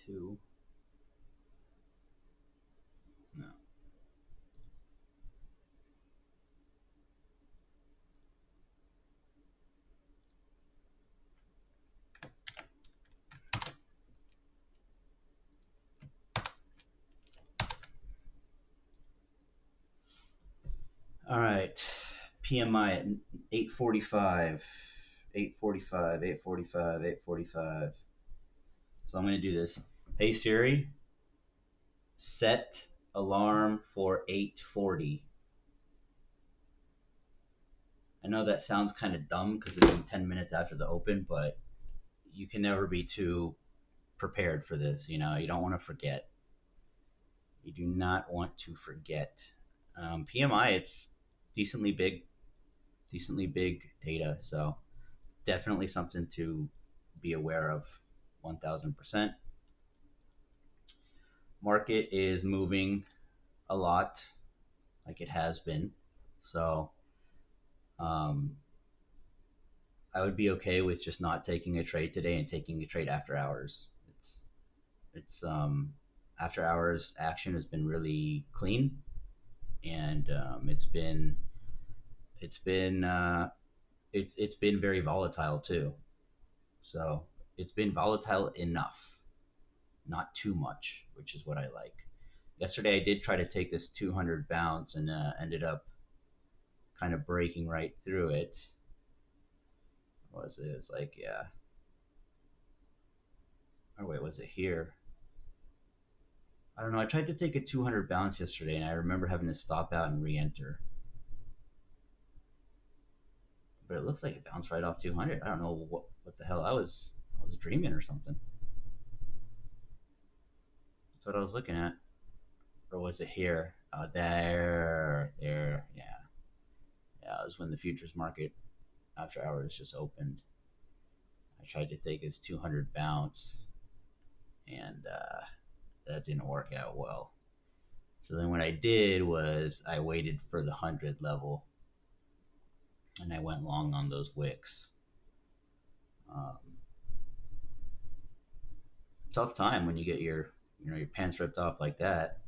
2. No. All right. PMI at 8:45. 8:45, 8:45, 8:45. So I'm going to do this. Hey Siri, set alarm for 8:40. I know that sounds kind of dumb because it's in 10 minutes after the open, but you can never be too prepared for this. You don't want to forget. You do not want to forget. PMI, it's decently big, decently big data. So definitely something to be aware of. 1000%. Market is moving a lot, like it has been. So um, I would be okay with just not taking a trade today and taking a trade after hours. It's after hours action has been really clean, and it's been it's been very volatile too. So it's been volatile enough, not too much, which is what I like. Yesterday I did try to take this 200 bounce and ended up kind of breaking right through it. What was it? It's like, yeah. Or wait, was it here? I don't know. I tried to take a 200 bounce yesterday, and I remember having to stop out and re-enter. But it looks like it bounced right off 200. I don't know what the hell I was dreaming or something. That's what I was looking at. Or was it here? Oh, there. Yeah, yeah. It was when the futures market after hours just opened. I tried to take his 200 bounce, and that didn't work out well. So then what I did was I waited for the 100 level, and I went long on those wicks. Um, Tough time when you get your pants ripped off like that.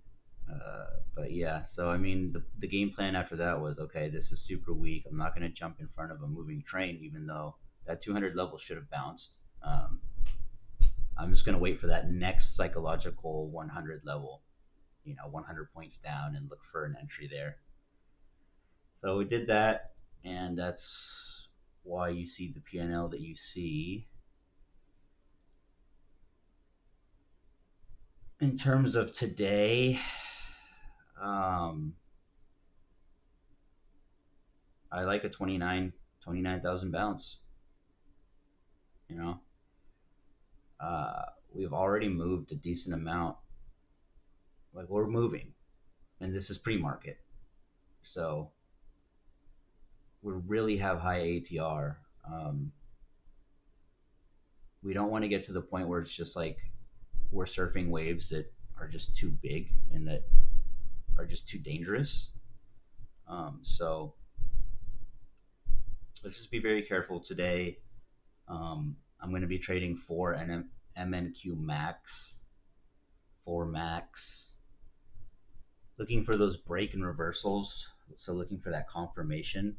But yeah, so I mean, the game plan after that was okay. This is super weak. I'm not going to jump in front of a moving train, even though that 200 level should have bounced. I'm just going to wait for that next psychological 100 level, 100 points down, and look for an entry there. So we did that, and that's why you see the PNL that you see. In terms of today, um, I like a 29,000 bounce. You know, we've already moved a decent amount. Like we're moving, and this is pre-market, so we really have high ATR. We don't want to get to the point where it's just like we're surfing waves that are just too big and that are just too dangerous. So let's just be very careful today. I'm going to be trading 4 MNQ max, 4 max, looking for those break and reversals. So looking for that confirmation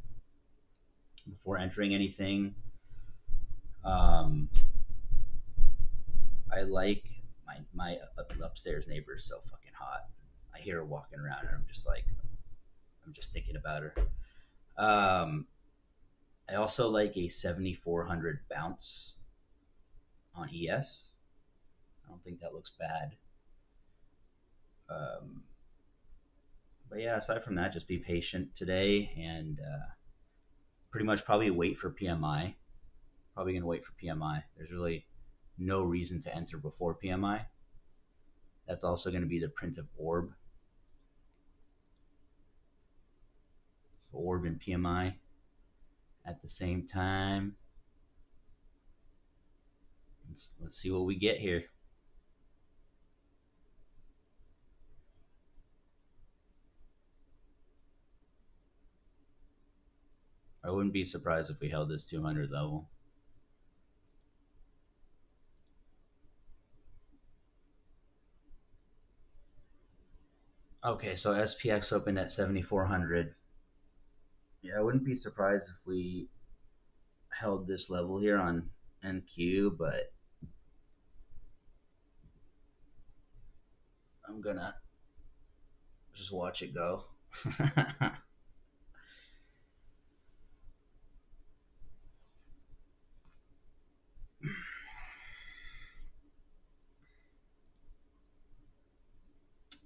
before entering anything. Um, I like my upstairs neighbor is so fucking hot. I hear her walking around, and I'm just thinking about her. Um, I also like a 7,400 bounce on ES. I don't think that looks bad. Um, but yeah, aside from that, just be patient today and pretty much probably wait for PMI. Probably gonna wait for PMI. There's really no reason to enter before PMI. That's also going to be the print of orb. So orb and PMI at the same time. Let's see what we get here. I wouldn't be surprised if we held this 200 level. Okay, so SPX opened at 7,400. Yeah, I wouldn't be surprised if we held this level here on NQ, but I'm gonna just watch it go.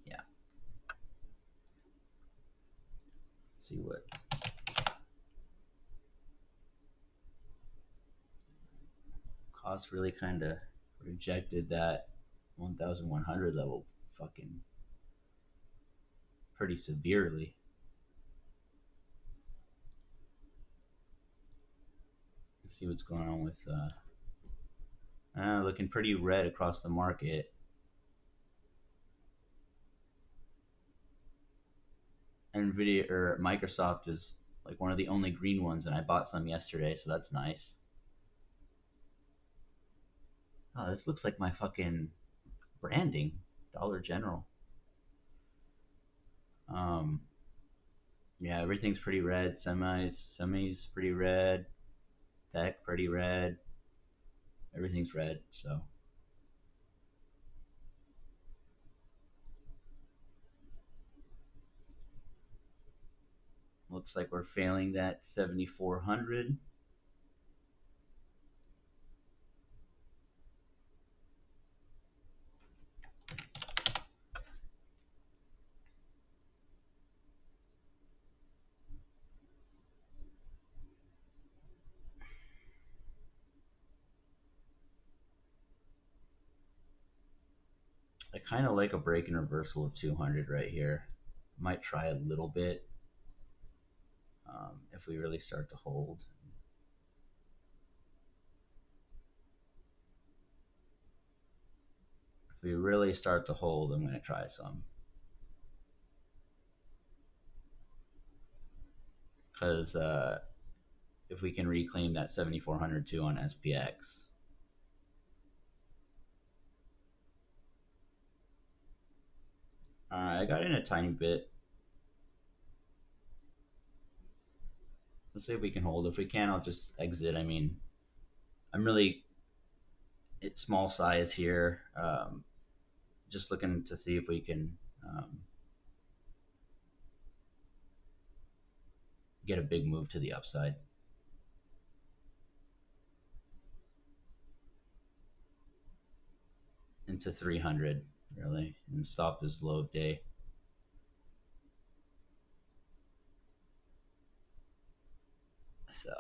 Yeah, see what cost really kind of rejected that 1,100 level fucking pretty severely. Let's see what's going on with looking pretty red across the market. Nvidia or Microsoft is like one of the only green ones, and I bought some yesterday, so that's nice. Oh, this looks like my fucking branding, Dollar General. Um, yeah, everything's pretty red. Semis pretty red. Tech pretty red. Everything's red. So looks like we're failing that 7,400. I kind of like a break and reversal of 200 right here. Might try a little bit if we really start to hold. If we really start to hold, I'm going to try some. Because if we can reclaim that 7,400 too on SPX. I got in a tiny bit. Let's see if we can hold. If we can, I'll just exit. I mean, I'm really it's small size here. Just looking to see if we can get a big move to the upside into 300 really, and stop is low of day. So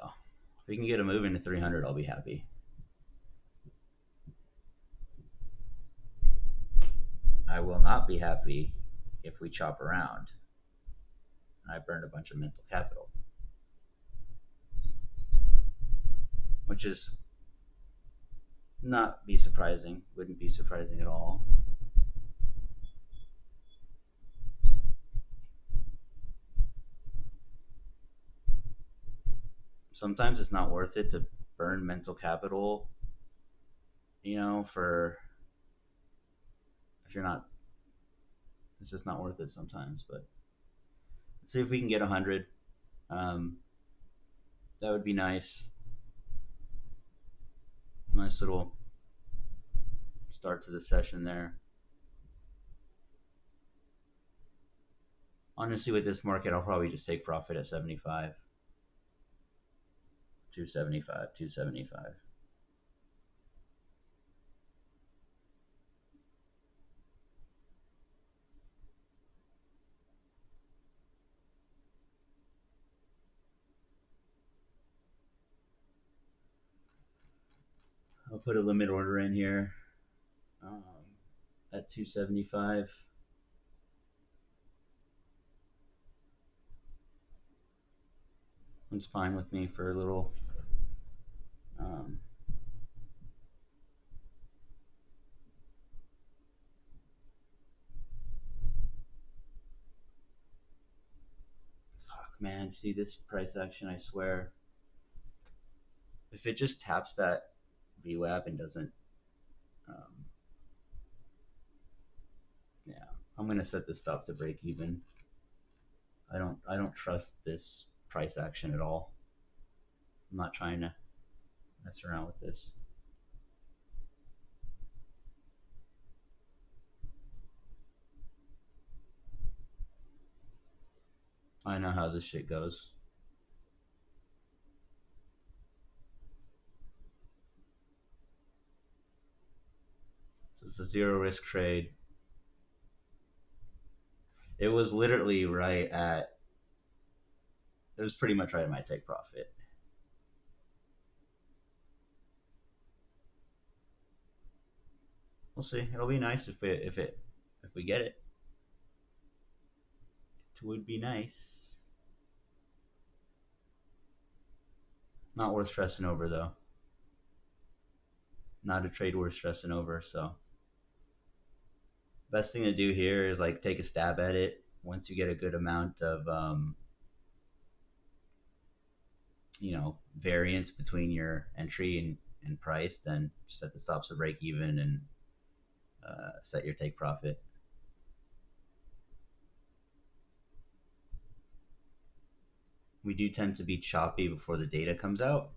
if we can get a move into 300, I'll be happy. I will not be happy if we chop around and I burned a bunch of mental capital, which is not be surprising. Wouldn't be surprising at all. Sometimes it's not worth it to burn mental capital, for if you're not, it's just not worth it sometimes. But let's see if we can get 100. Um, that would be nice. Nice little start to the session there. Honestly, with this market, I'll probably just take profit at 75, 275, 275. I'll put a limit order in here um, at 275. It's fine with me for a little. Um, Fuck, man. See this price action, I swear. If it just taps that VWAP and doesn't, um, yeah, I'm gonna set this stop to break even. I don't trust this price action at all. I'm not trying to mess around with this. I know how this shit goes. So it's a zero risk trade. It was literally right at. It was pretty much right at my take profit. We'll see. It'll be nice if we get it. It would be nice. Not worth stressing over though. Not a trade worth stressing over. So best thing to do here is like take a stab at it. Once you get a good amount of variance between your entry and price, then set the stops to break even and set your take profit. We do tend to be choppy before the data comes out,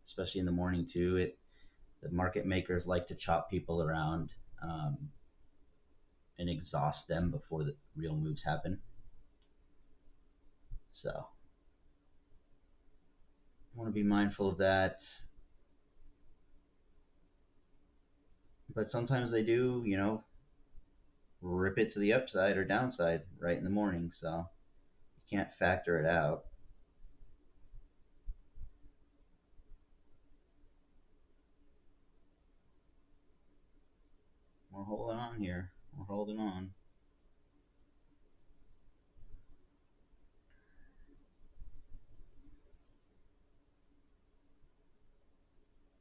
especially in the morning too. The market makers like to chop people around um, and exhaust them before the real moves happen. So I want to be mindful of that. But sometimes they do, rip it to the upside or downside right in the morning. So you can't factor it out. We're holding on here. We're holding on.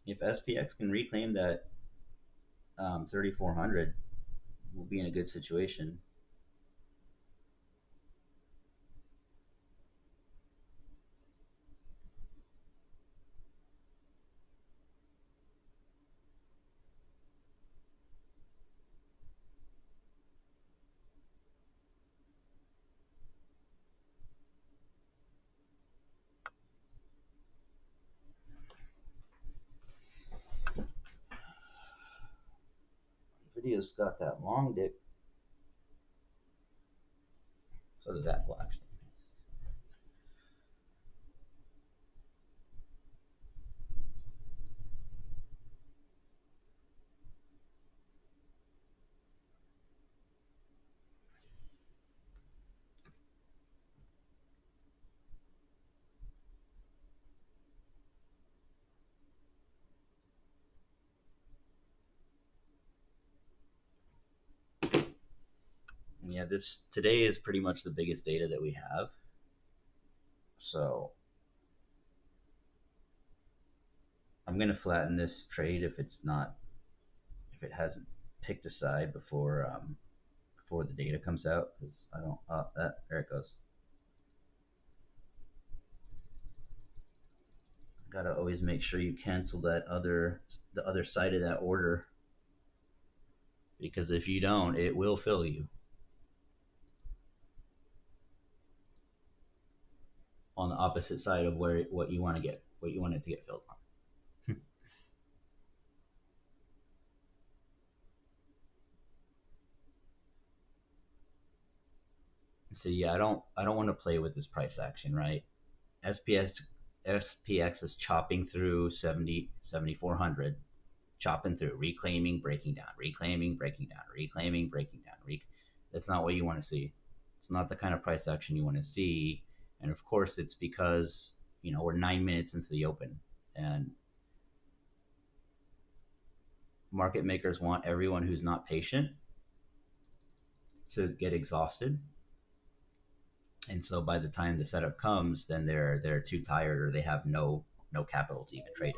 If SPX can reclaim that 3,400, we'll be in a good situation. Video's got that long dick. So does Apple actually. Yeah, this today is pretty much the biggest data that we have. So I'm gonna flatten this trade if it hasn't picked a side before the data comes out, because I don't. There it goes. Gotta always make sure you cancel the other side of that order, because if you don't, it will fill you on the opposite side of where what you want to get, what you want it to get filled on. So yeah, I don't want to play with this price action, right? SPS SPX is chopping through 70 7,400, chopping through, reclaiming, breaking down, reclaiming, breaking down, reclaiming, breaking down. That's not what you want to see. It's not the kind of price action you want to see. And of course, it's because we're 9 minutes into the open, and market makers want everyone who's not patient to get exhausted. And so by the time the setup comes, then they're too tired or they have no capital to even trade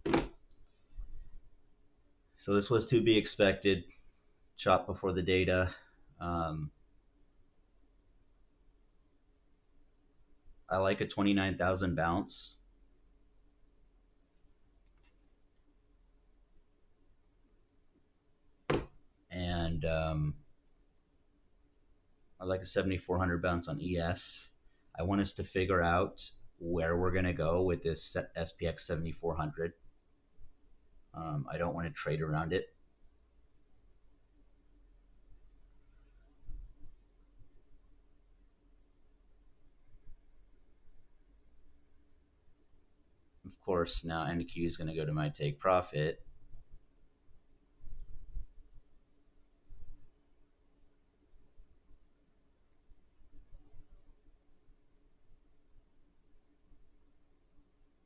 it. So this was to be expected. Chop before the data. Um, I like a 29,000 bounce. and I like a 7400 bounce on ES. I want us to figure out where we're going to go with this SPX 7400. I don't want to trade around it. Of course, now NQ is going to go to my take profit.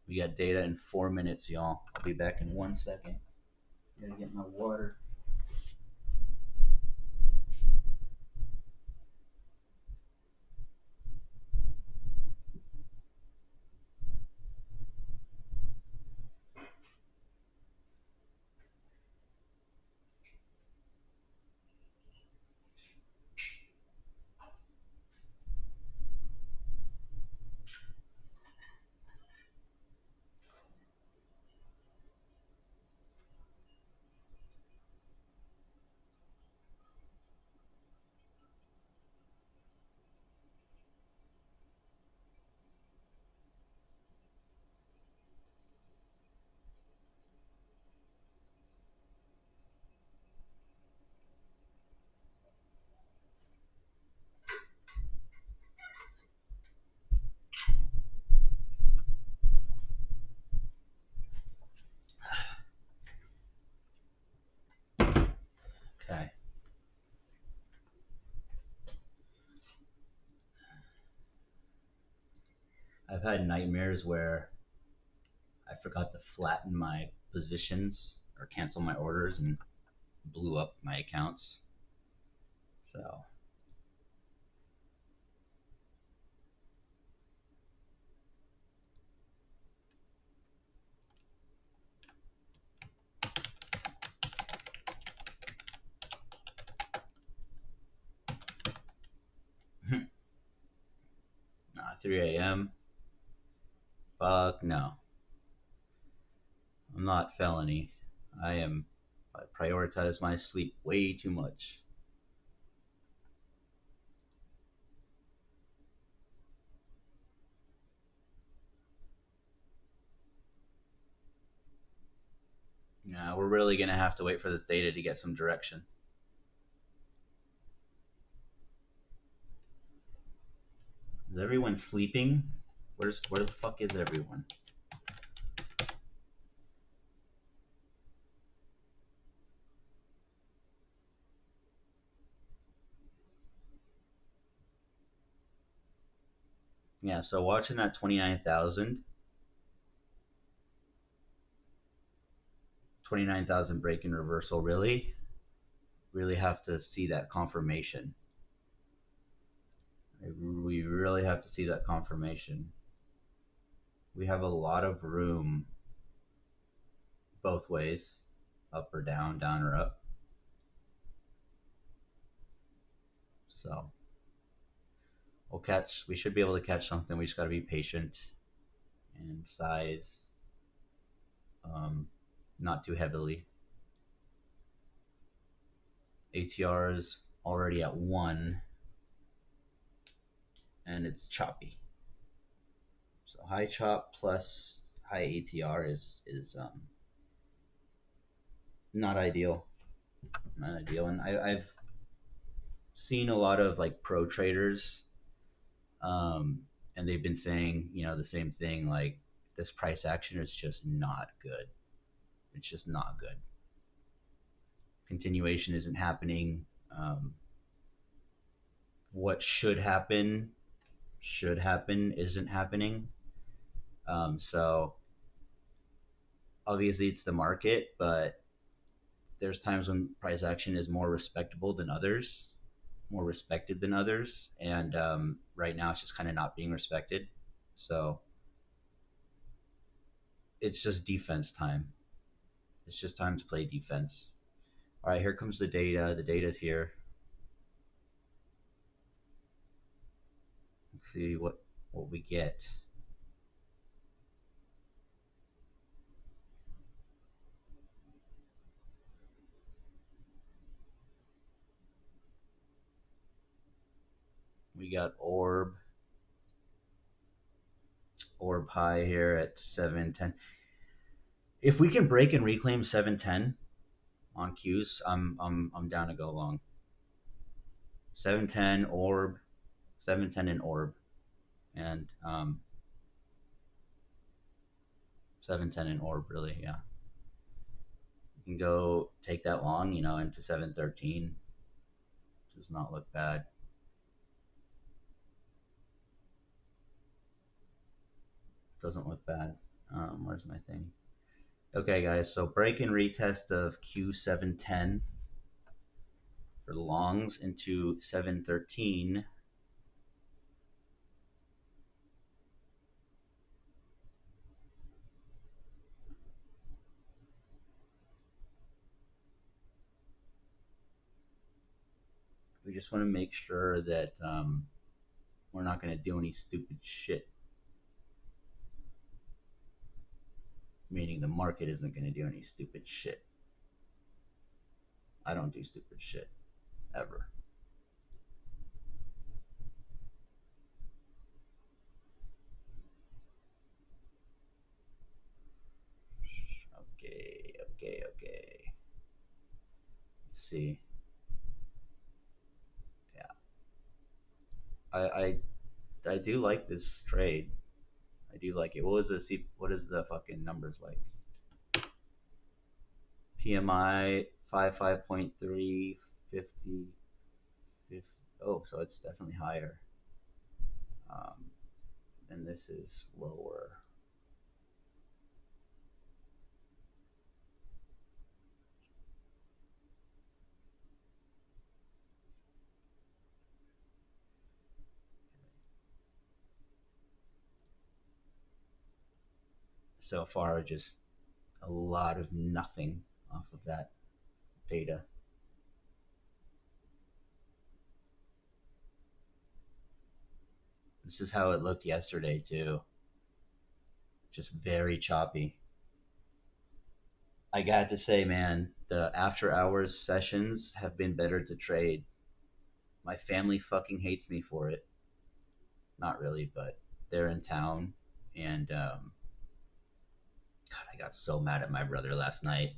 We got data in 4 minutes, y'all. I'll be back in 1 second. Gotta get my water. Okay. I've had nightmares where I forgot to flatten my positions or cancel my orders and blew up my accounts. So, nah, 3 a.m. Fuck no. I'm not felony. I am. I prioritize my sleep way too much. Yeah, we're really gonna have to wait for this data to get some direction. Is everyone sleeping? Where the fuck is everyone? Yeah, so watching that 29,000 break in reversal, really have to see that confirmation. We really have to see that confirmation. We have a lot of room both ways, up or down, down or up. So we should be able to catch something. We just got to be patient and size, um, not too heavily. ATR is already at 1 and it's choppy. So high chop plus high ATR is not ideal. Not ideal. And I've seen a lot of like pro traders, and they've been saying, the same thing, like this price action is just not good. It's just not good. Continuation isn't happening. What should happen isn't happening. So obviously it's the market, but there's times when price action is more respectable than others, more respected than others, and right now it's just kind of not being respected. So it's just defense time. It's just time to play defense. All right, here comes the data. The data's here. Let's see what we get. We got orb high here at 710. If we can break and reclaim 710 on Qs, I'm down to go long. 710 orb, 710 and orb, and 710 and orb really, yeah. You can go take that long, into 713. Does not look bad. Doesn't look bad. Where's my thing? Okay, guys. So break and retest of Q710 for the longs into 713. We just want to make sure that we're not going to do any stupid shit. Meaning the market isn't going to do any stupid shit. I don't do stupid shit ever. Okay, okay, okay. Let's see. Yeah, I I, I do like this trade. I do like it. What was the What is the fucking numbers like? PMI 55.3, 50, 50. Oh, so it's definitely higher. Um, and this is lower. So far, just a lot of nothing off of that data. This is how it looked yesterday too. Just very choppy. I got to say, man, the after hours sessions have been better to trade. My family fucking hates me for it. Not really, but they're in town, and God, I got so mad at my brother last night.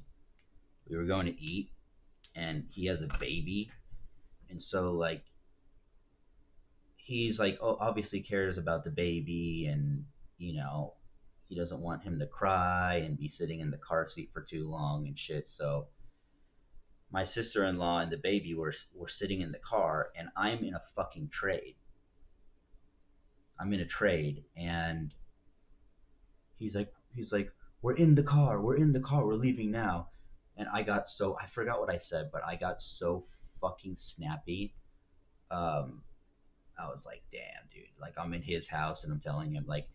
We were going to eat, and he has a baby, and so like he's like, oh, obviously cares about the baby, and you know he doesn't want him to cry and be sitting in the car seat for too long and shit. So my sister-in-law and the baby were sitting in the car, and I'm in a trade, and he's like, we're in the car, we're leaving now. And I forgot what I said, but I got so fucking snappy. Um, I was like, damn, dude. Like, I'm in his house and I'm telling him, like,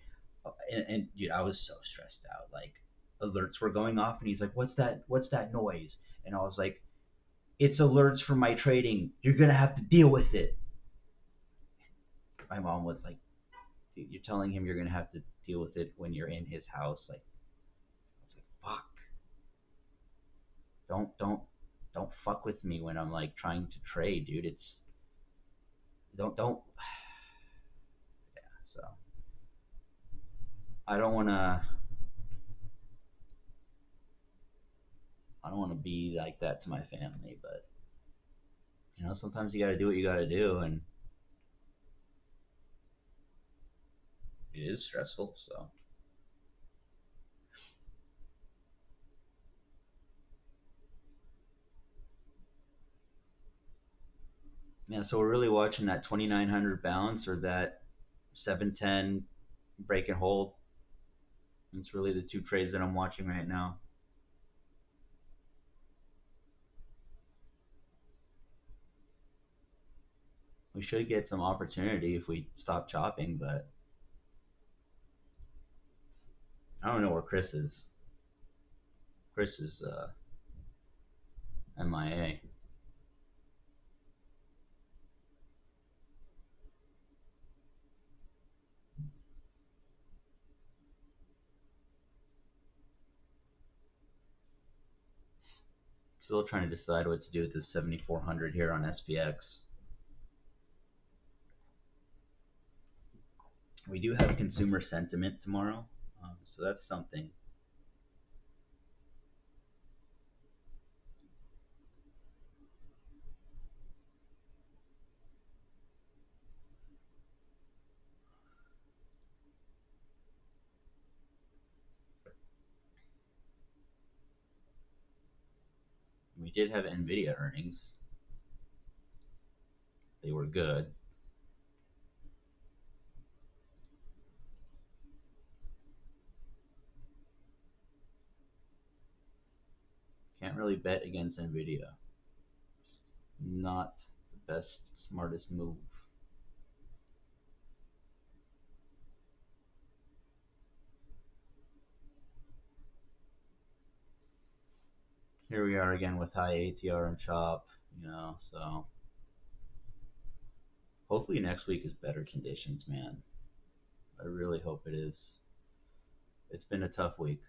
and dude, I was so stressed out. Like, alerts were going off, and he's like, "What's that? What's that noise?" And I was like, "It's alerts for my trading. You're gonna have to deal with it." My mom was like, "Dude, you're telling him you're gonna have to deal with it when you're in his house." Like, I was like, "Fuck! Don't fuck with me when I'm like trying to trade, dude. It's don't." So I don't wanna I don't wanna be like that to my family, but sometimes you got to do what you got to do, and it is stressful. So, yeah, so we're really watching that 2,900 bounce or that 710 break and hold. It's really the two trades that I'm watching right now. We should get some opportunity if we stop chopping, but I don't know where Chris is. Chris is MIA. Still trying to decide what to do with this 7,400 here on SPX. We do have consumer sentiment tomorrow, so that's something. We did have Nvidia earnings. They were good. Can't really bet against Nvidia. Not the best, smartest move. Here we are again with high ATR and chop, so hopefully next week is better conditions, man. I really hope it is. It's been a tough week.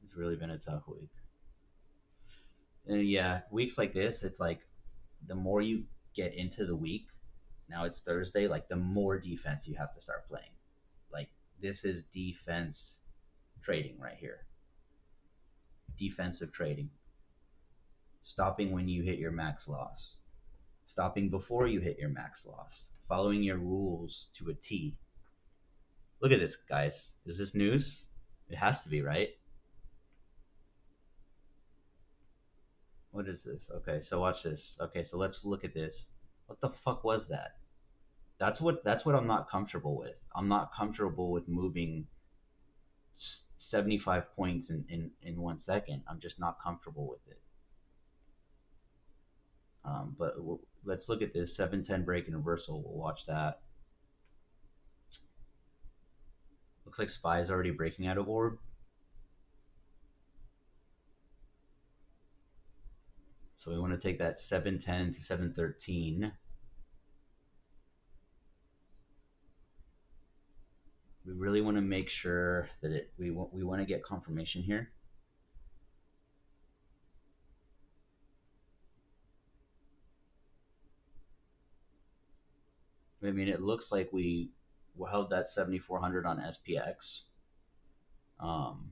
It's really been a tough week. And yeah, weeks like this, it's like the more you get into the week, now it's Thursday, like the more defense you have to start playing. Like this is defense trading right here. Defensive trading. Stopping when you hit your max loss. Stopping before you hit your max loss. Following your rules to a T. Look at this, guys. Is this news? It has to be, right? What is this? Okay, so watch this. Okay, so let's look at this. What the fuck was that? That's what I'm not comfortable with. I'm not comfortable with moving 75 points in 1 second. I'm just not comfortable with it. But let's look at this 710 break and reversal. We'll watch that. Looks like SPY is already breaking out of orb. So we want to take that 710 to 713. We really want to make sure that we want to get confirmation here. I mean, it looks like we held that 7,400 on SPX. Um,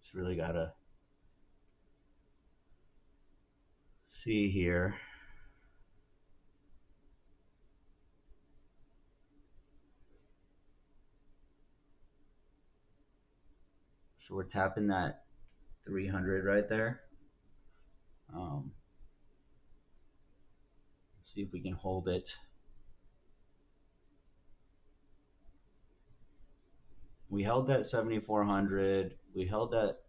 just really gotta see here. So we're tapping that 300 right there. Um, see if we can hold it. We held that 7,400. We held that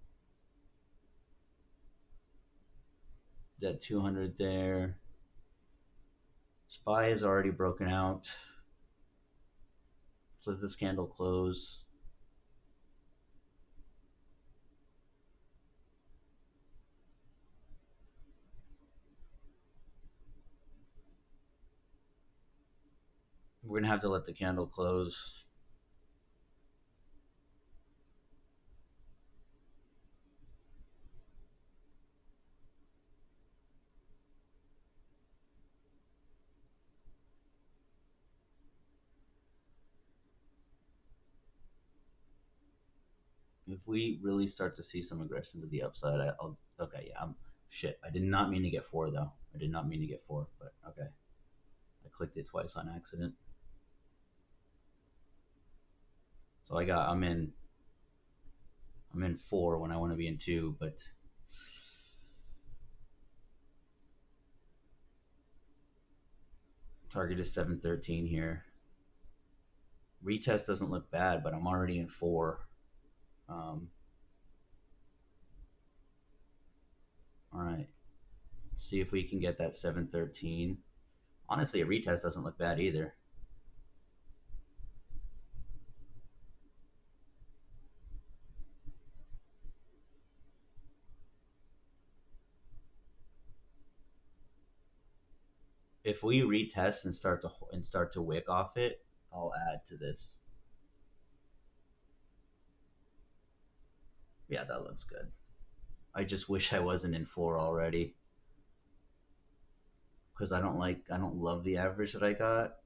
200 there. SPY is already broken out. So let this candle close. We're gonna have to let the candle close. If we really start to see some aggression to the upside, I'll okay. Yeah, shit. I did not mean to get four though. I did not mean to get four, but okay. I clicked it twice on accident. So I'm in four when I want to be in two, but target is 713 here. Retest doesn't look bad, but I'm already in four. Um, all right. Let's see if we can get that 713. Honestly, a retest doesn't look bad either. If we retest and start to wick off it, I'll add to this. Yeah, that looks good. I just wish I wasn't in four already because I don't love the average that I got,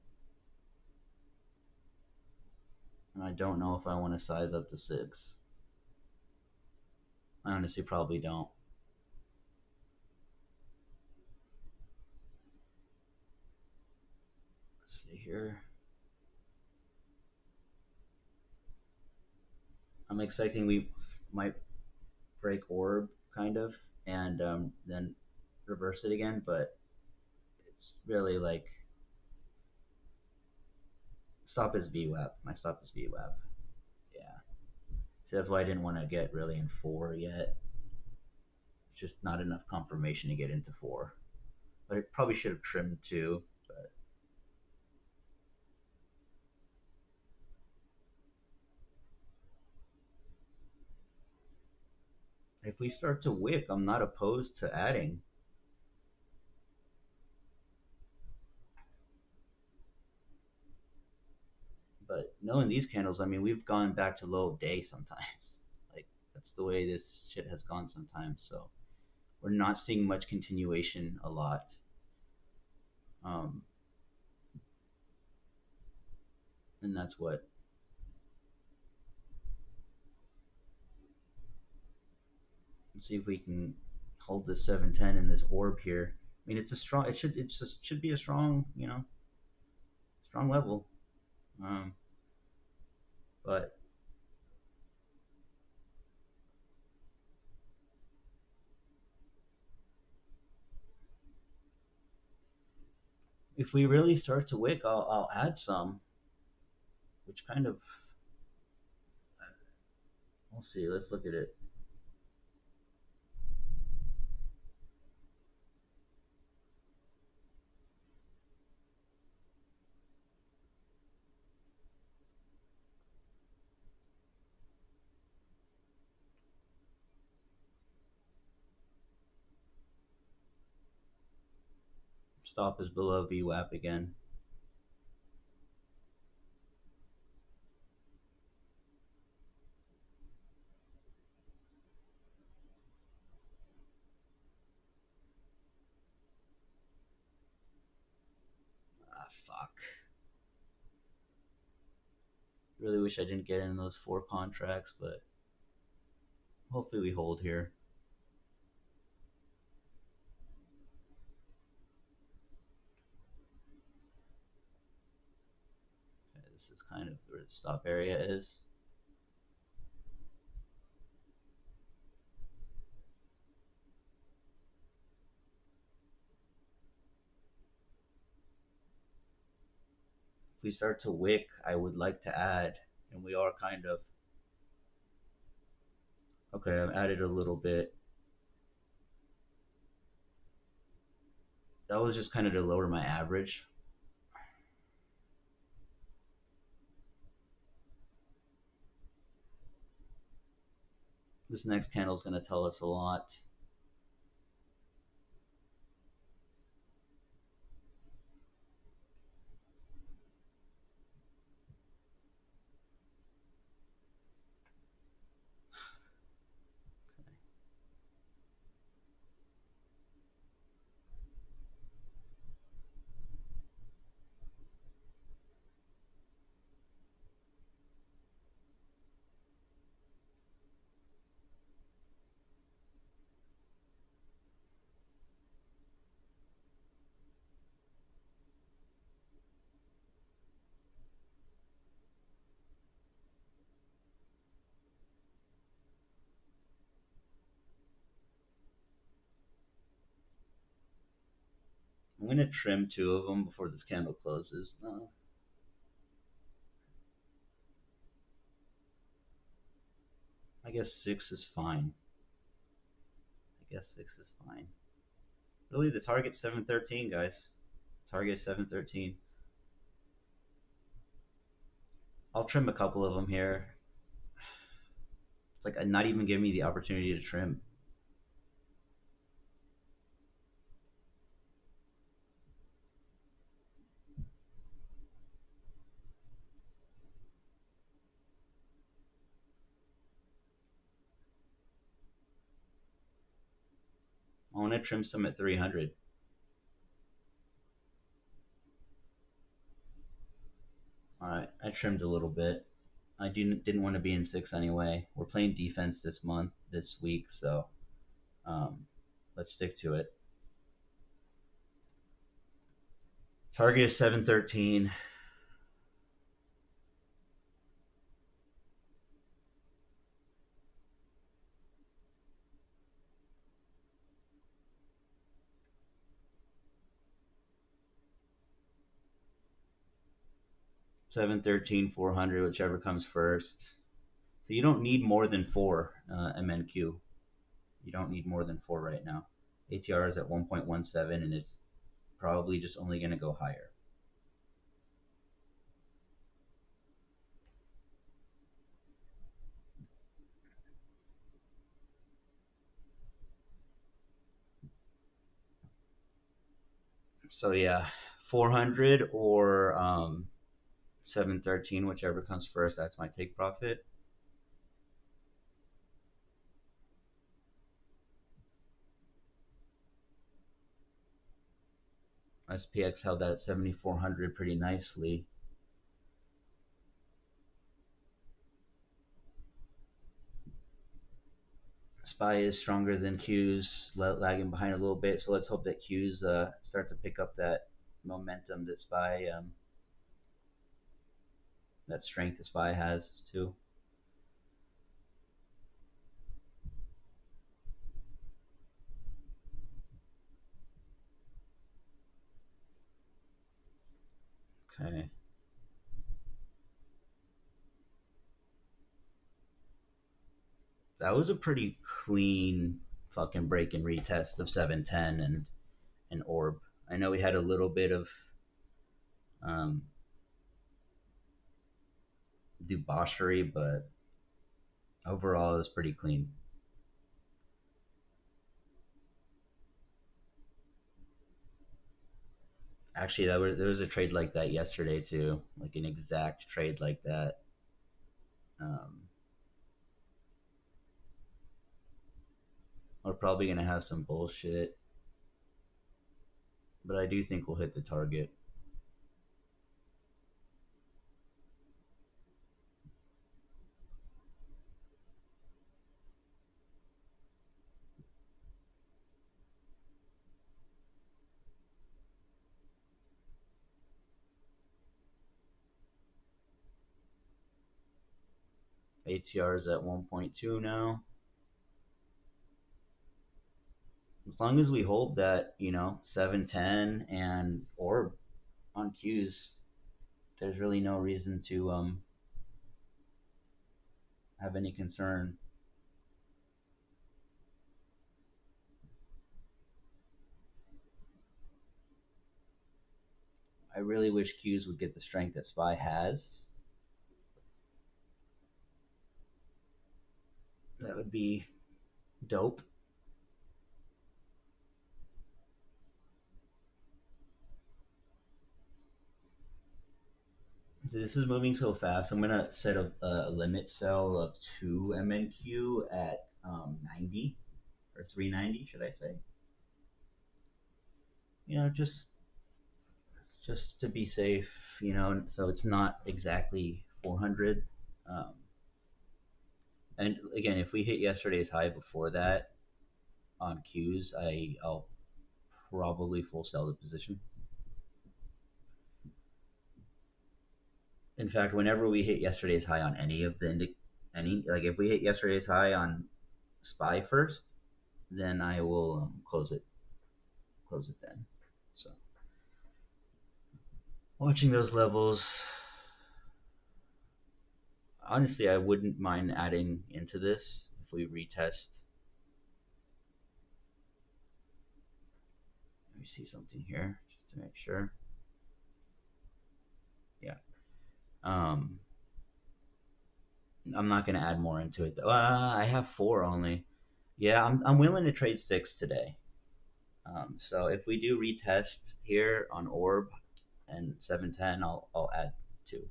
and I don't know if I want to size up to six. I honestly probably don't. Let's see here. I'm expecting we might break orb kind of, and then reverse it again, but it's really like stop is VWAP. My stop is VWAP. Yeah. See, that's why I didn't want to get really in four yet. It's just not enough confirmation to get into four. But I probably should have trimmed two. But if we start to wick, I'm not opposed to adding. But knowing these candles, I mean, we've gone back to low of day sometimes. Like that's the way this shit has gone sometimes. So we're not seeing much continuation a lot. Um, and that's what. Let's see if we can hold this 710 in this orb here. I mean, it's a strong. It just should be a strong, strong level. Um, but if we really start to wick, I'll add some, which kind of we'll see. Let's look at it. Stop is below VWAP again. Ah, fuck. Really wish I didn't get in those four contracts, but hopefully we hold here. Okay, this is kind of where the stop area is. If we start to wick, I would like to add, and we are kind of. Okay, I've added a little bit. That was just kind of to lower my average. This next candle is going to tell us a lot. I'm going to trim two of them before this candle closes. No, I guess six is fine. I guess six is fine. Really, the target's 713, guys. Target is 713. I'll trim a couple of them here. It's like not even giving me the opportunity to trim. I want to trim some at 300. All right, I trimmed a little bit. I didn't want to be in six anyway. We're playing defense this week, so um, let's stick to it. Target is 713. 713, 400, whichever comes first. So you don't need more than four MNQ. You don't need more than four right now. ATR is at 1.17, and it's probably just only going to go higher. So yeah, 400 or 713, whichever comes first. That's my take profit. SPX held that 7,400 pretty nicely. SPY is stronger than Q's, lagging behind a little bit. So let's hope that Q's start to pick up that momentum that SPY, that strength that SPY has too. Okay. That was a pretty clean fucking break and retest of 710 and orb. I know we had a little bit of um, debauchery, but overall it was pretty clean. Actually, there was a trade like that yesterday too, like an exact trade like that. Um, we're probably gonna have some bullshit, but I do think we'll hit the target. ATR is at 1.2 now. As long as we hold that, 710 and orb on Qs, there's really no reason to have any concern. I really wish Qs would get the strength that Spy has. That would be dope. This is moving so fast. I'm gonna set a limit sell of 2 MNQ at 90 or 390, should I say? Just to be safe. So it's not exactly 400. Um, and again, if we hit yesterday's high before that on Qs, I'll probably full sell the position. In fact, whenever we hit yesterday's high on any of any, like if we hit yesterday's high on Spy first, then I will close it then. So watching those levels, honestly, I wouldn't mind adding into this if we retest. Let me see something here just to make sure. Yeah. Um, I'm not gonna add more into it. I have four only. Yeah, I'm willing to trade six today. So if we do retest here on orb and 710, I'll add two.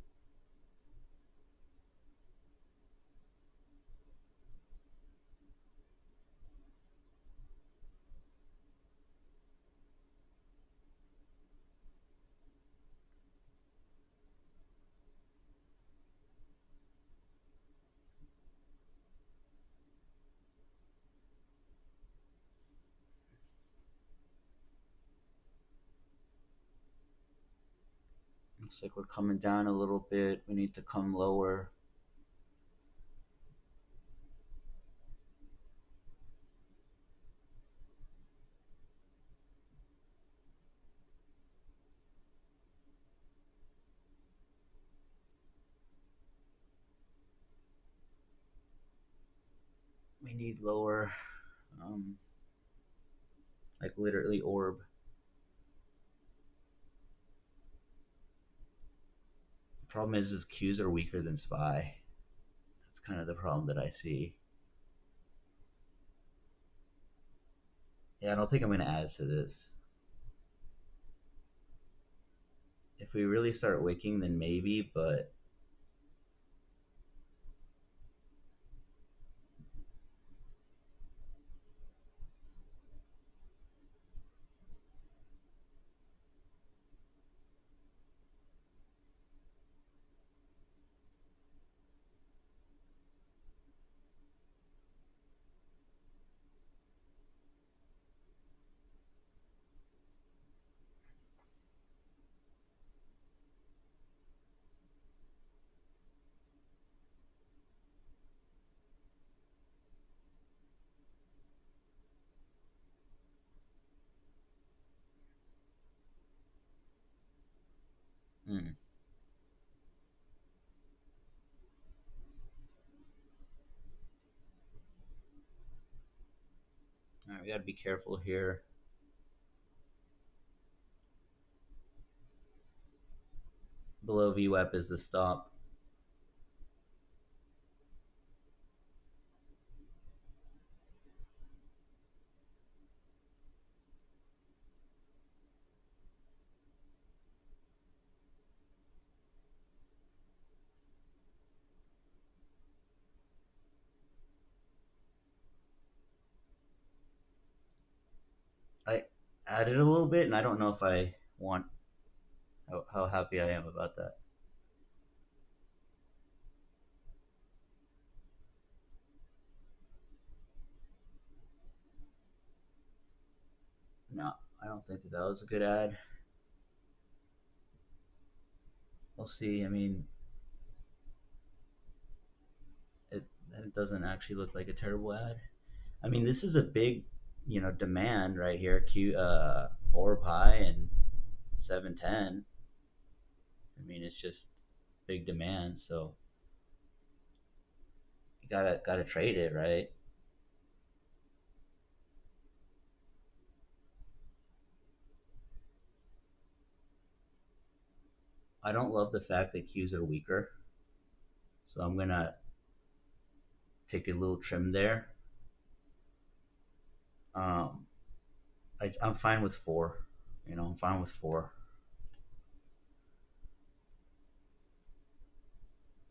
Looks like we're coming down a little bit. We need to come lower. We need lower. Um, like literally orb. The problem is Qs are weaker than spy. That's kind of the problem that I see. Yeah, I don't think I'm gonna add to this. If we really start wicking, then maybe, but mm. All right, we gotta be careful here. Below VWAP is the stop. I added a little bit, and I don't know if I want how happy I am about that. No, I don't think that was a good ad. We'll see. I mean, it it doesn't actually look like a terrible ad. I mean, this is a big, demand right here. Orb high and 710. I mean, it's just big demand, so you gotta trade it, right? I don't love the fact that Qs are weaker, so I'm gonna take a little trim there. Um, I'm fine with four. I'm fine with four.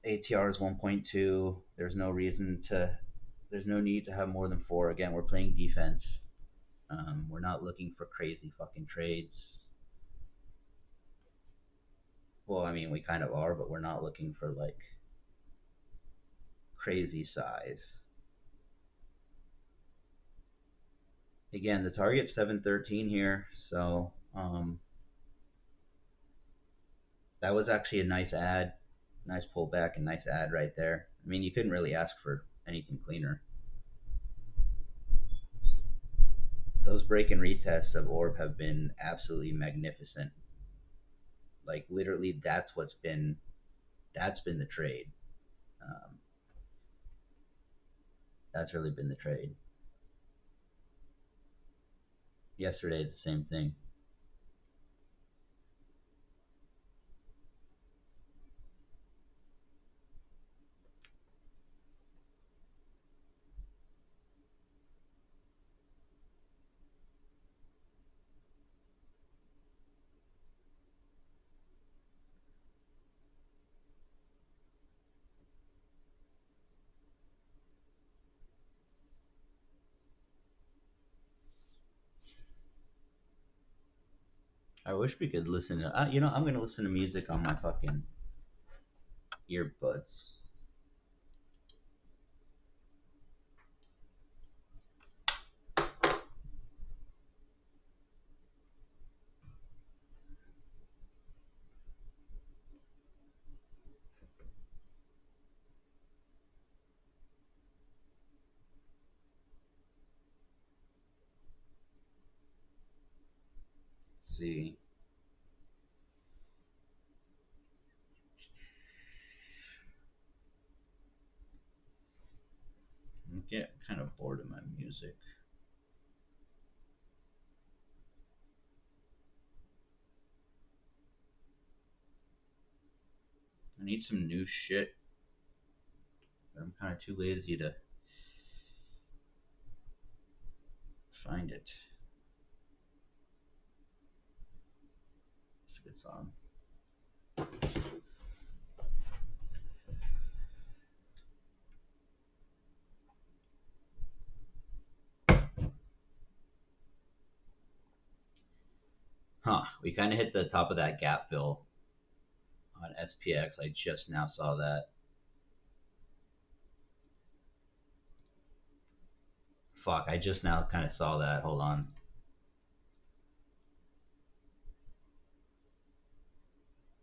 ATR is 1.2. There's no reason to. There's no need to have more than four. Again, we're playing defense. We're not looking for crazy fucking trades. Well, I mean, we kind of are, but we're not looking for like crazy size. Again, the target's 713 here, so that was actually a nice ad, nice pullback, and nice ad right there. I mean, you couldn't really ask for anything cleaner. Those break and retests of Orb have been absolutely magnificent. Like literally, that's been the trade. Um, that's really been the trade. Yesterday, the same thing. I wish we could listen to. I'm gonna listen to music on my fucking earbuds. see. I'm getting kind of bored of my music. I need some new shit, but I'm kind of too lazy to find it. It's a good song. Huh. We kind of hit the top of that gap fill on SPX. I just now saw that. Fuck, I just now kind of saw that. Hold on.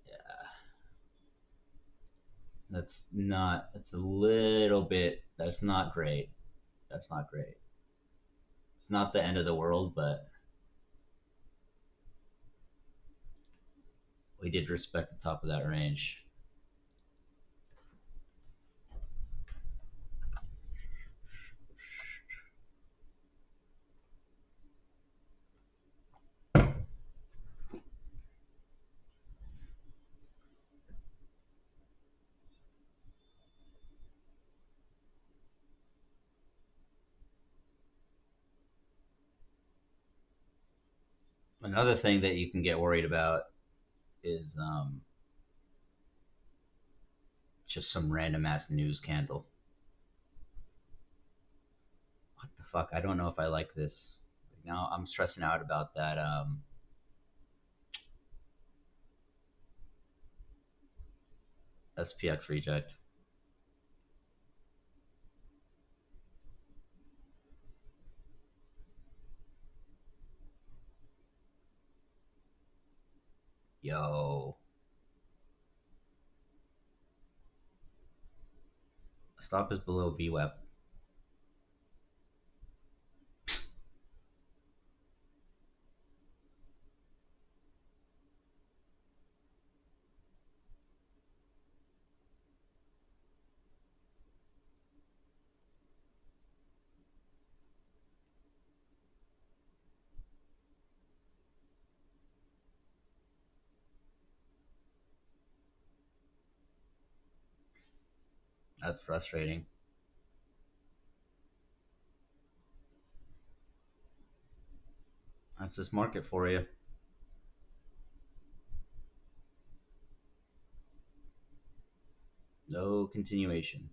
Yeah, that's a little bit, that's not great. That's not great. It's not the end of the world, but we did respect the top of that range. Another thing that you can get worried about is just some random ass news candle. What the fuck? I don't know if I like this. Now I'm stressing out about that SPX reject. Yo, stop is below VWAP. That's frustrating. That's this market for you. No continuation.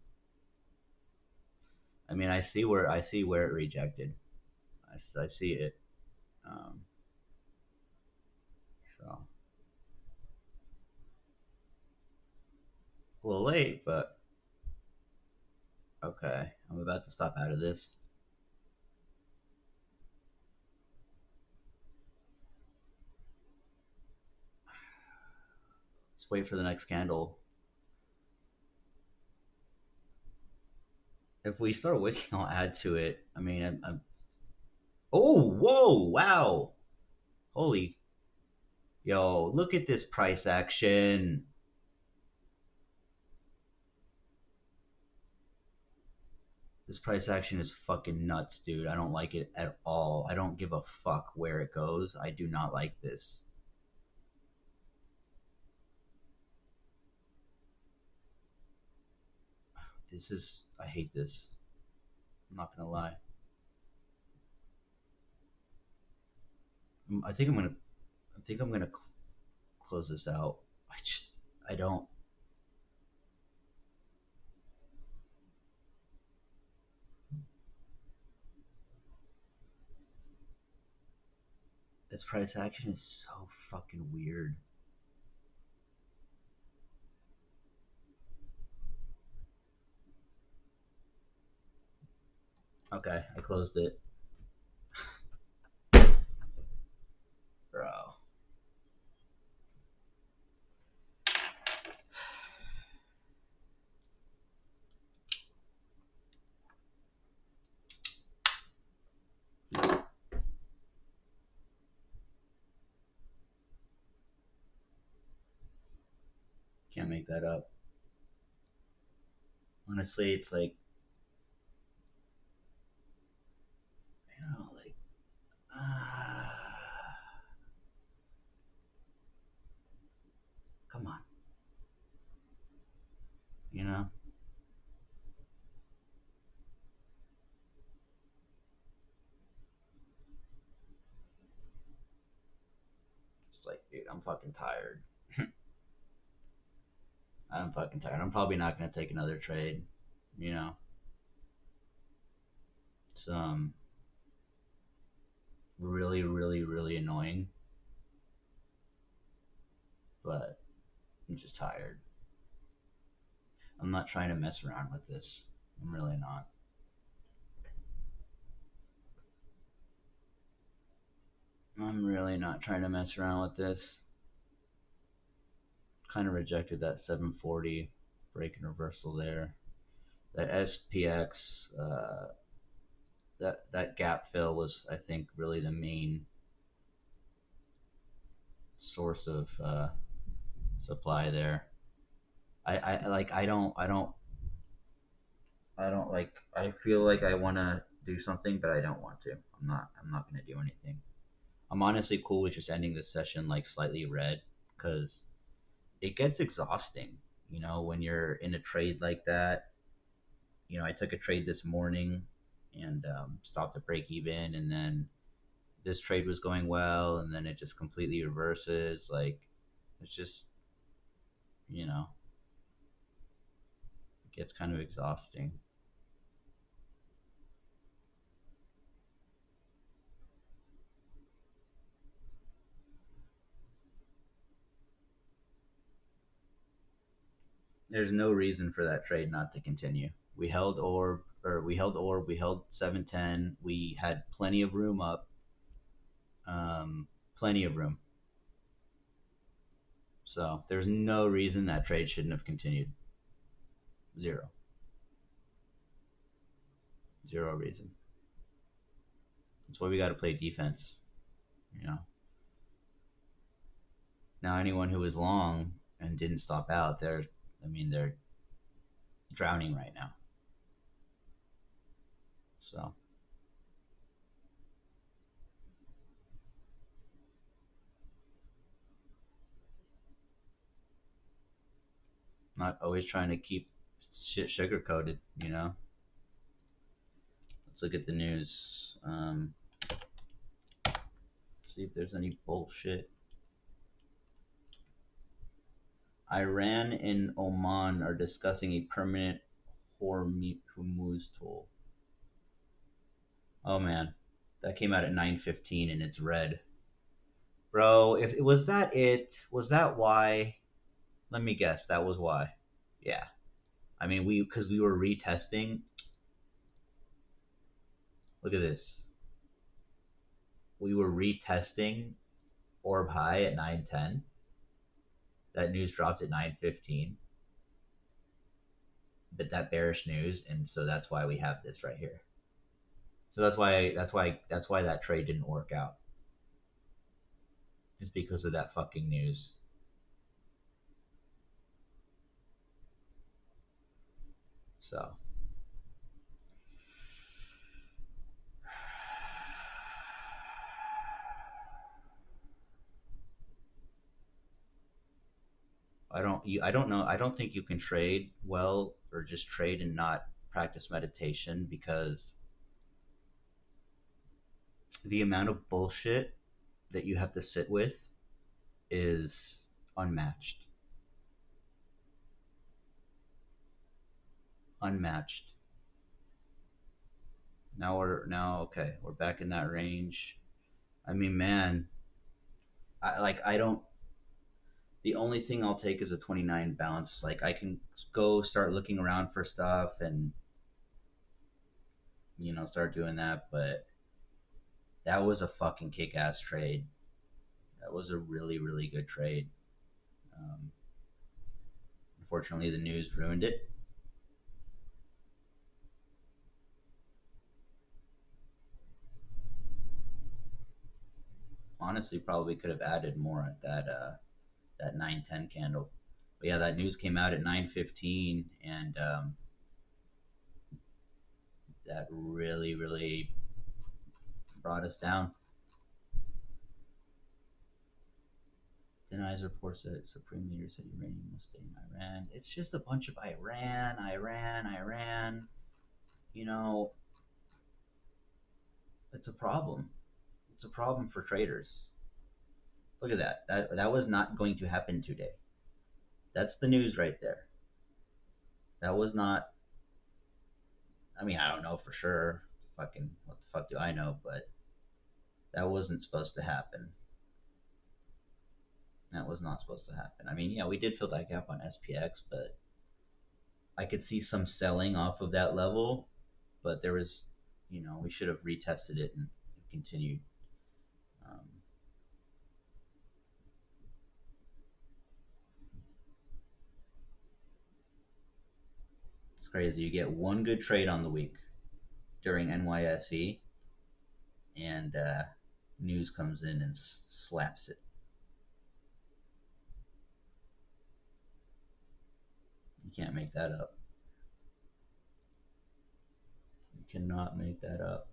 I mean, I see where it rejected. I see it. Um, so a little late, but okay. I'm about to stop out of this. Let's wait for the next candle. If we start wicking, I'll add to it. I mean, oh, whoa, wow, holy, yo, look at this price action. This price action is fucking nuts, dude. I don't like it at all. I don't give a fuck where it goes. I do not like this. This is, I hate this. I'm not gonna lie. I think I'm gonna, I think I'm gonna close this out. I just, I don't. This price action is so fucking weird. Okay, I closed it, bro. Can't make that up. Honestly, it's like, like, come on, you know. It's like, dude, I'm fucking tired. I'm fucking tired. I'm probably not gonna take another trade. You know, it's really, really, really annoying, but I'm just tired. I'm not trying to mess around with this. I'm really not. I'm really not trying to mess around with this. Kind of rejected that 740 break and reversal there. That SPX, that gap fill was, I think, really the main source of supply there. I like I don't like I feel like I want to do something, but I don't want to. I'm not gonna do anything. I'm honestly cool with just ending the session like slightly red because it gets exhausting. You know, when you're in a trade like that. You know, I took a trade this morning and stopped at break even, and then this trade was going well, and then it just completely reverses. Like, it's just, you know, it gets kind of exhausting. There's no reason for that trade not to continue. We held orb, or we held 710. We had plenty of room up, plenty of room. So there's no reason that trade shouldn't have continued. Zero, zero reason. That's why we got to play defense. You know. Now anyone who was long and didn't stop out, they're drowning right now. So not always trying to keep shit sugar coated. You know. Let's look at the news. See if there's any bullshit. Iran and Oman are discussing a permanent Hormuz tool. Oh man, that came out at 9:15 and it's red, bro. If it was that, was that why? Let me guess. That was why. Yeah. I mean, because we were retesting. Look at this. We were retesting orb high at 9:10. That news dropped at 9:15. But that bearish news, and so that's why we have this right here. So that's why that trade didn't work out. It's because of that fucking news. So I don't know. I don't think you can trade well or just trade and not practice meditation because the amount of bullshit that you have to sit with is unmatched. Unmatched. Now okay, we're back in that range. I mean, man, I don't. The only thing I'll take is a 29 bounce. Like I can go start looking around for stuff and start doing that, but that was a fucking kick-ass trade. That was a really, really good trade. Um, Unfortunately, the news ruined it. Honestly, probably could have added more at that 9:10 candle. But yeah, that news came out at 9:15, and that really, really brought us down. Denies reports that Supreme Leader said uranium will stay in Iran. It's just a bunch of Iran, Iran, Iran. You know, it's a problem. It's a problem for traders. Look at that. That was not going to happen today. That's the news right there. That was not. I mean, I don't know for sure. Fucking what the fuck do I know? But that wasn't supposed to happen. That was not supposed to happen. I mean, yeah, we did fill that gap on SPX, but I could see some selling off of that level. But there was, we should have retested it and continued. Um, it's crazy. You get one good trade on the week during NYSE, and news comes in and slaps it. You can't make that up. You cannot make that up.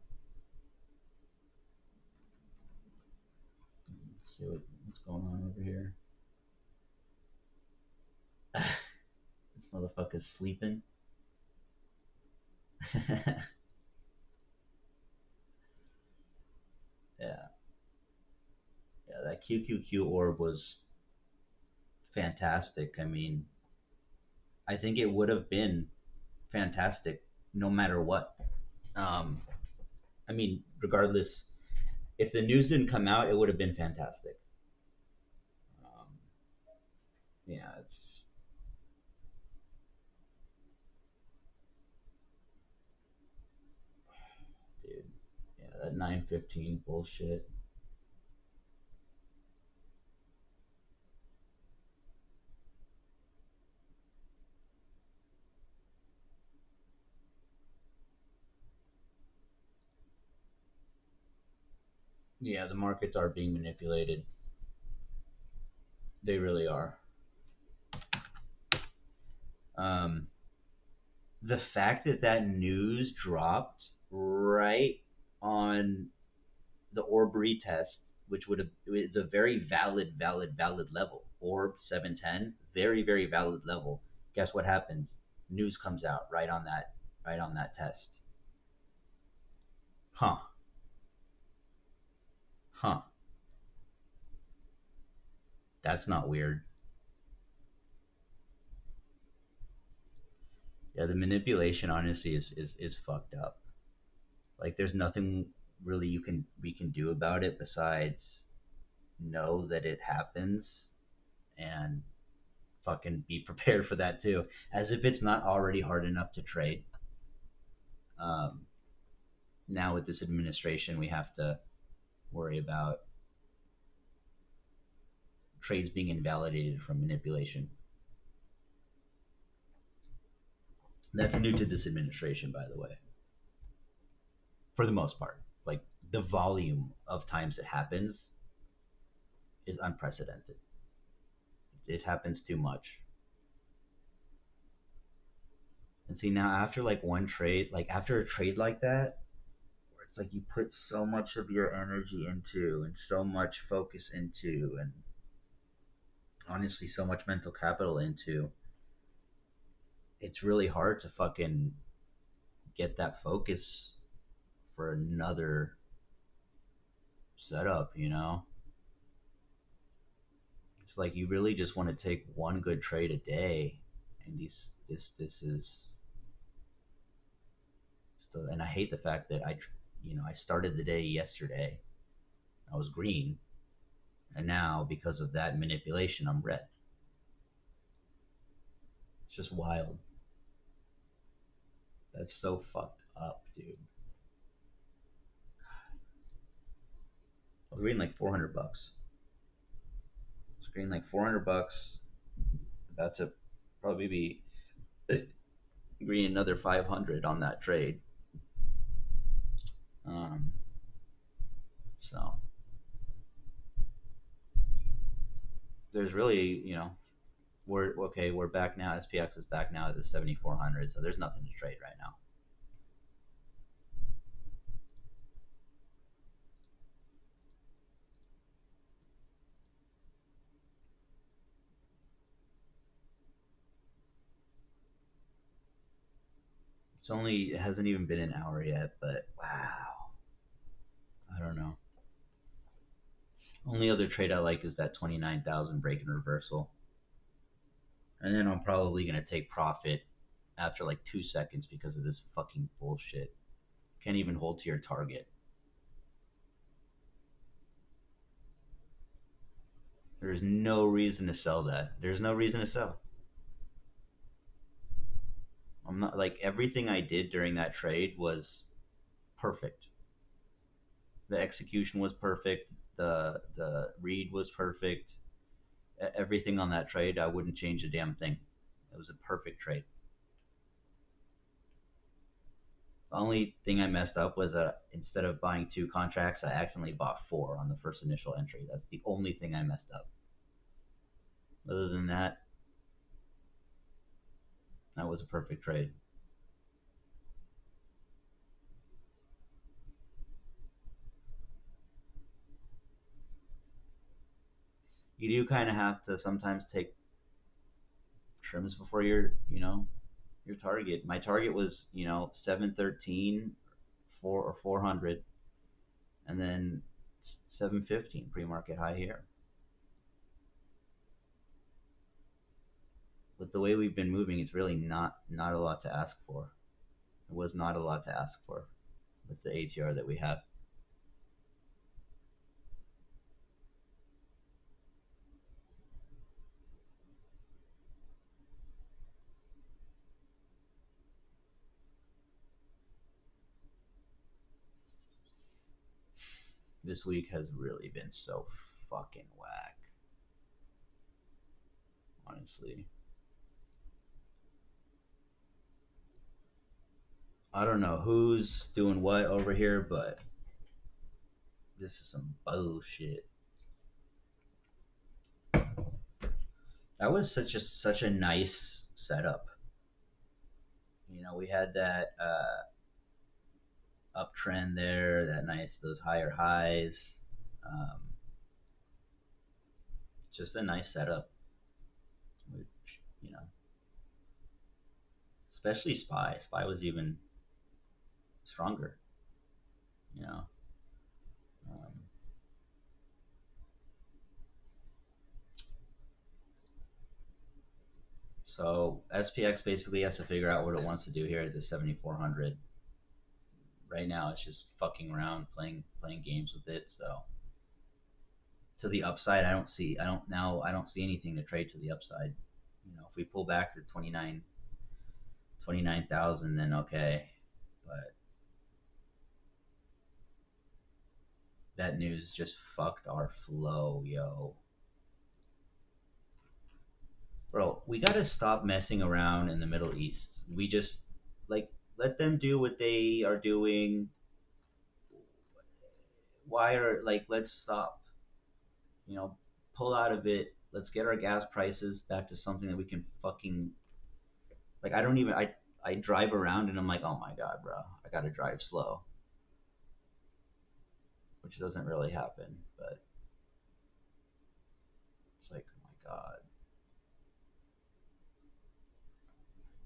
Let's see what's going on over here. This motherfucker's sleeping. Yeah, yeah. That QQQ orb was fantastic. I mean, I think it would have been fantastic no matter what. Um, I mean, regardless, if the news didn't come out, it would have been fantastic. Um, yeah, it's dude. Yeah, that 9:15 bullshit. Yeah, the markets are being manipulated. They really are. Um, the fact that that news dropped right on the orb retest, which would have is a very valid level. Orb 710, very very valid level. Guess what happens? News comes out right on that test. Huh? Huh? That's not weird. Yeah, the manipulation honestly is fucked up. Like there's nothing really you can we can do about it besides know that it happens and fucking be prepared for that too. As if it's not already hard enough to trade. Um, Now with this administration, we have to worry about trades being invalidated from manipulation. That's new to this administration, by the way, for the most part. Like the volume of times it happens is unprecedented. It happens too much. And see now after like one trade, like after a trade like that, where it's like you put so much of your energy into and so much focus into and honestly so much mental capital into, it's really hard to fucking get that focus for another setup, you know? It's like you really just want to take one good trade a day, and this is still. And I hate the fact that I started the day yesterday. I was green, and now because of that manipulation, I'm red. It's just wild. That's so fucked up, dude. I was green like $400. I was green like $400. About to probably be green another 500 on that trade. Um, so there's really, We're okay. We're back now. SPX is back now at the 7,400. So there's nothing to trade right now. It hasn't even been an hour yet, but wow, I don't know. Only other trade I like is that 29,000 break and reversal, and then I'm probably gonna take profit after like 2 seconds because of this fucking bullshit. Can't even hold to your target. There's no reason to sell that. There's no reason to sell. I'm not like everything I did during that trade was perfect. The execution was perfect. The read was perfect. Everything on that trade, I wouldn't change a damn thing. It was a perfect trade. The only thing I messed up was instead of buying two contracts, I accidentally bought four on the first initial entry. That's the only thing I messed up. Other than that, that was a perfect trade. You do kind of have to sometimes take trims before your target. My target was 713, 400, and then 715 pre-market high here. With the way we've been moving, it's really not a lot to ask for. It was not a lot to ask for with the ATR that we have. This week has really been so fucking whack, honestly. I don't know who's doing what over here, but this is some bullshit. That was such a nice setup. We had that uptrend there, that nice those higher highs. Um, just a nice setup, which you know, especially Spy. Spy was even stronger. You know, um, so SPX basically has to figure out what it wants to do here at the 7,400. Right now, it's just fucking around, playing games with it. So to the upside, I don't see anything to trade to the upside. If we pull back to 29,000, then okay. But that news just fucked our flow, yo. Bro, we gotta stop messing around in the Middle East. We just like let them do what they are doing. Why are like let's stop. You know, pull out of it. Let's get our gas prices back to something that we can fucking like. I don't even I drive around and I'm like, oh my god, bro, I gotta drive slow, which doesn't really happen, but it's like, oh my god.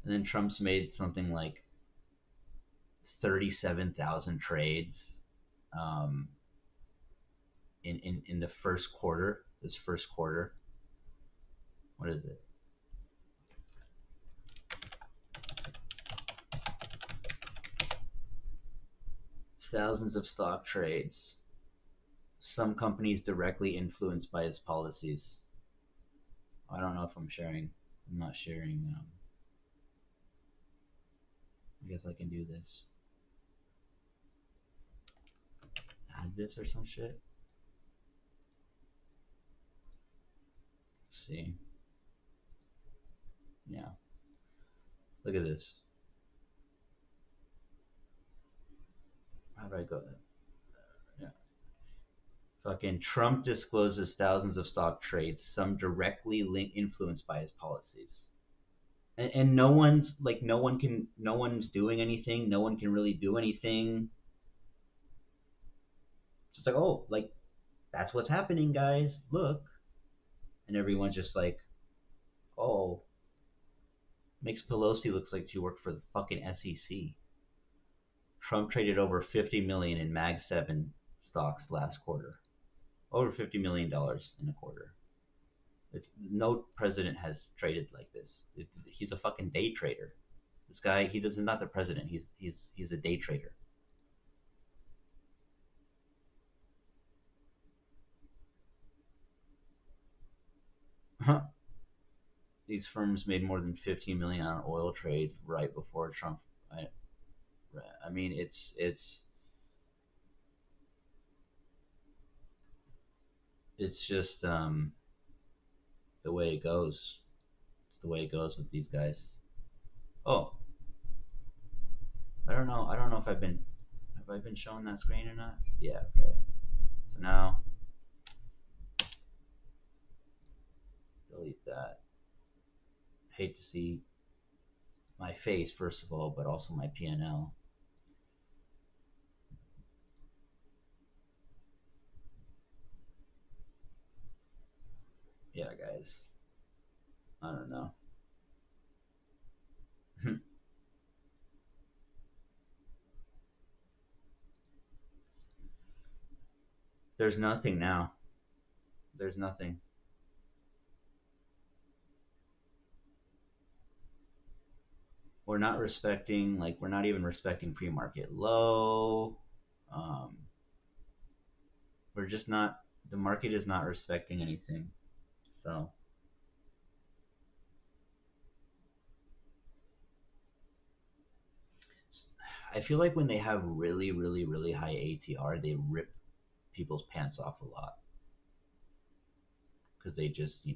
And then Trump's made something like 37,000 trades um, in the first quarter. This first quarter, what is it? Thousands of stock trades. Some companies directly influenced by its policies. I don't know if I'm sharing. I'm not sharing. I guess I can do this. Add this or some shit. Let's see. Yeah. Look at this. How do I go? Yeah. Fucking Trump discloses thousands of stock trades, some directly influenced by his policies. And no one's like, no one's doing anything. No one can really do anything. It's just like, oh, like that's what's happening, guys. Look, and everyone's just like, oh, makes Pelosi looks like she worked for the fucking SEC. Trump traded over 50 million in Mag 7 stocks last quarter. Over $50 million in a quarter. It's no president has traded like this. He's a fucking day trader. This guy, he does not the president. He's a day trader. These firms made more than 15 million on oil trades right before Trump. I, I mean, it's just the way it goes. It's the way it goes with these guys. Oh, I don't know. I don't know if have I been showing that screen or not. Yeah. Okay. So now delete that. Hate to see my face first of all, but also my PNL. Yeah, guys. I don't know. There's nothing now. There's nothing. We're not respecting, like, we're not even respecting pre-market low. Um, we're just not. The market is not respecting anything. So I feel like when they have really, really, really high ATR, they rip people's pants off a lot because they just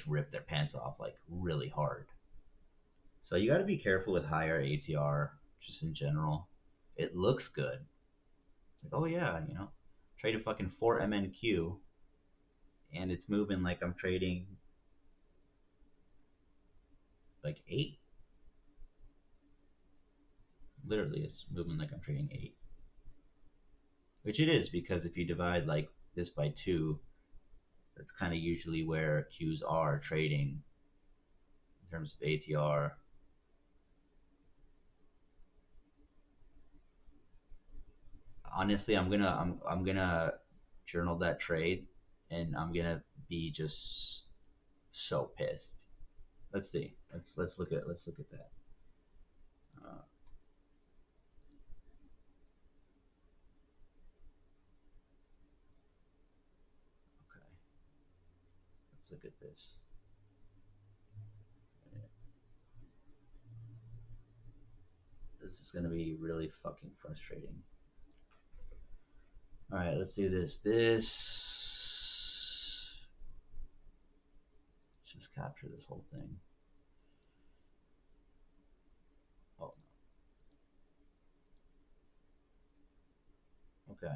rip their pants off like really hard. So you got to be careful with higher ATR just in general. It looks good. It's like, oh yeah, trade a fucking 4 MNQ and it's moving like I'm trading like 8. Literally, it's moving like I'm trading 8. Which it is because if you divide like this by 2, that's kind of usually where Qs are trading in terms of ATR. Honestly, I'm gonna journal that trade, and I'm gonna be just so pissed. Let's see. Let's look at that. Uh, okay, let's look at this. This is gonna be really fucking frustrating. All right, let's do this. Let's just capture this whole thing. Oh, okay.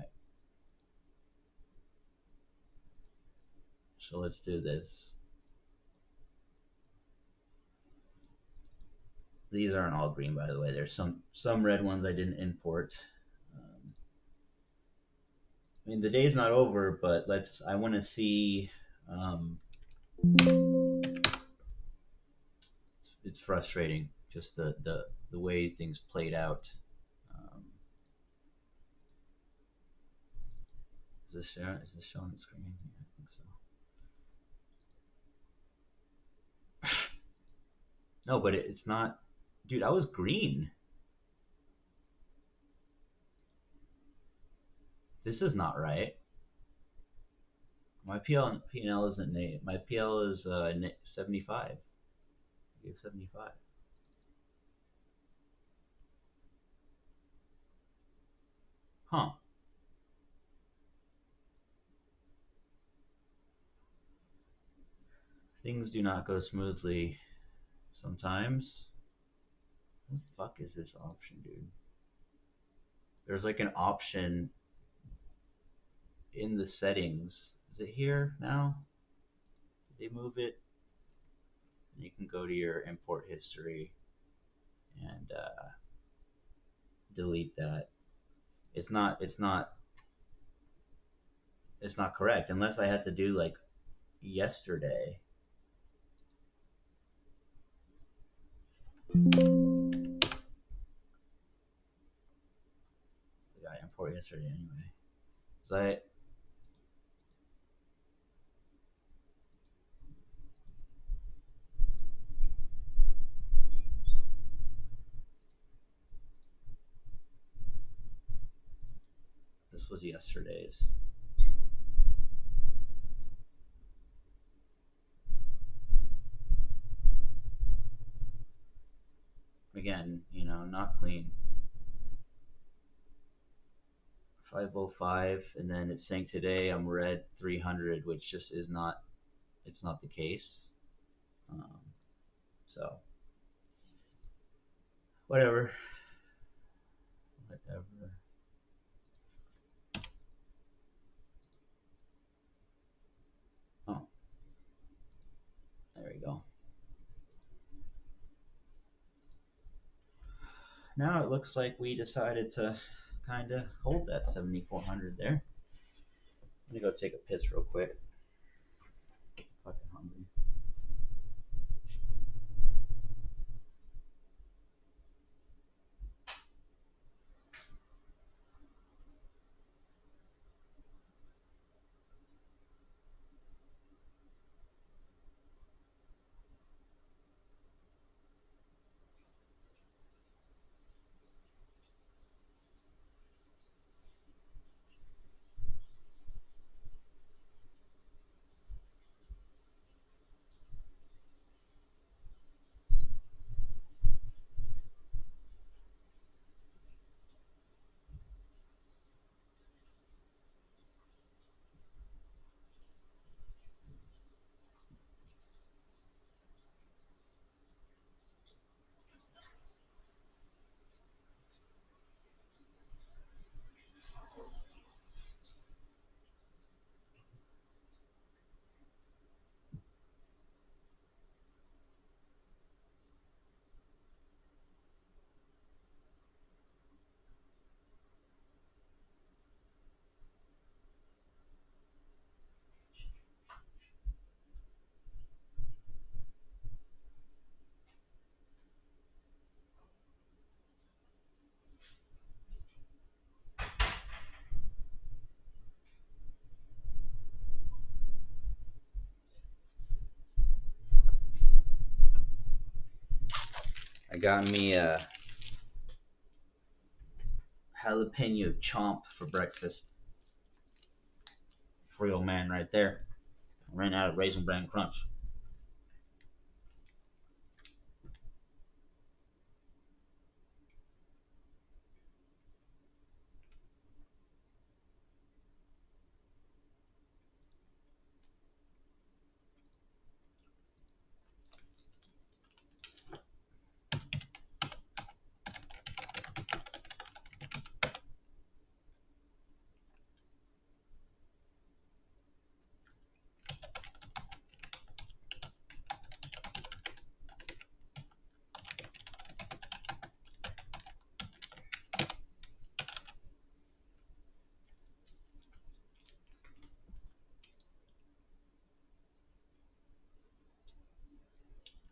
So let's do this. These aren't all green, by the way. There's some red ones I didn't import. I mean, the day's not over, but I want to see. Um, it's frustrating, just the way things played out. Um, is this showing the screen? Yeah, I think so. No, but it's not. Dude, I was green. This is not right. My PL isn't Nate. My PL is 75. I gave 75. Huh. Things do not go smoothly sometimes. What the fuck is this option, dude? There's like an option. in the settings. Is it here now? Did they move it? And you can go to your import history and delete that. It's not. It's not. It's not correct unless I had to do like yesterday. I got import yesterday anyway. So I this was yesterday's. Again, not clean. 505, and then it's saying today I'm red 300, which just is not. It's not the case. Um, so whatever, whatever. Oh, there we go. Now it looks like we decided to kind of hold that 7,400 there. Let me go take a piss real quick. Fucking hungry. I got me a jalapeno chomp for breakfast. Real man right there. Ran out of Raisin Bran Crunch.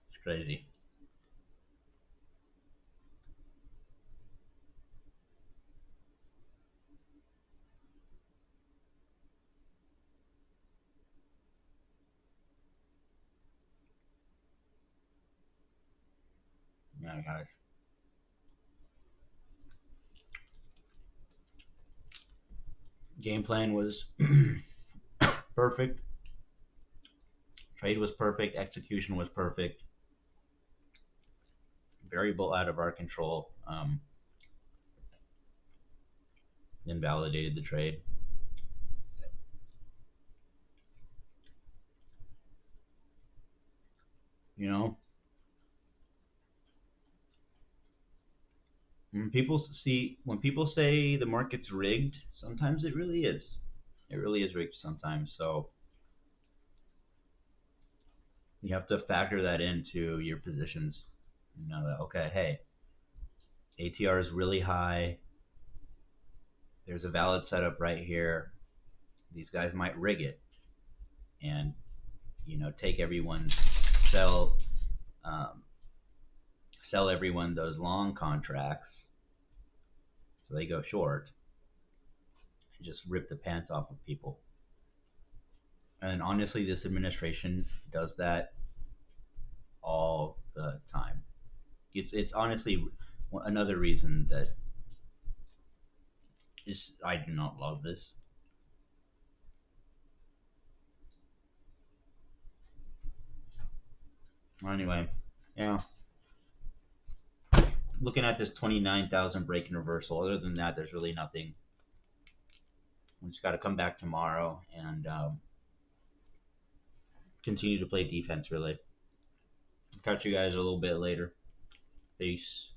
It's crazy. Yeah, guys. Game plan was perfect. Trade was perfect. Execution was perfect. Variable out of our control. Invalidated the trade. You know, when people say the market's rigged, sometimes it really is. It really is rigged sometimes. So you have to factor that into your positions. You know that, okay, hey, ATR is really high. There's a valid setup right here. These guys might rig it and take everyone, um, sell everyone those long contracts so they go short and just rip the pants off of people. And honestly, this administration does that all the time. It's honestly another reason that is I do not love this. Anyway, yeah, looking at this 29,000 break and reversal. Other than that, there's really nothing. We just got to come back tomorrow and continue to play defense. Really, catch you guys a little bit later. Peace.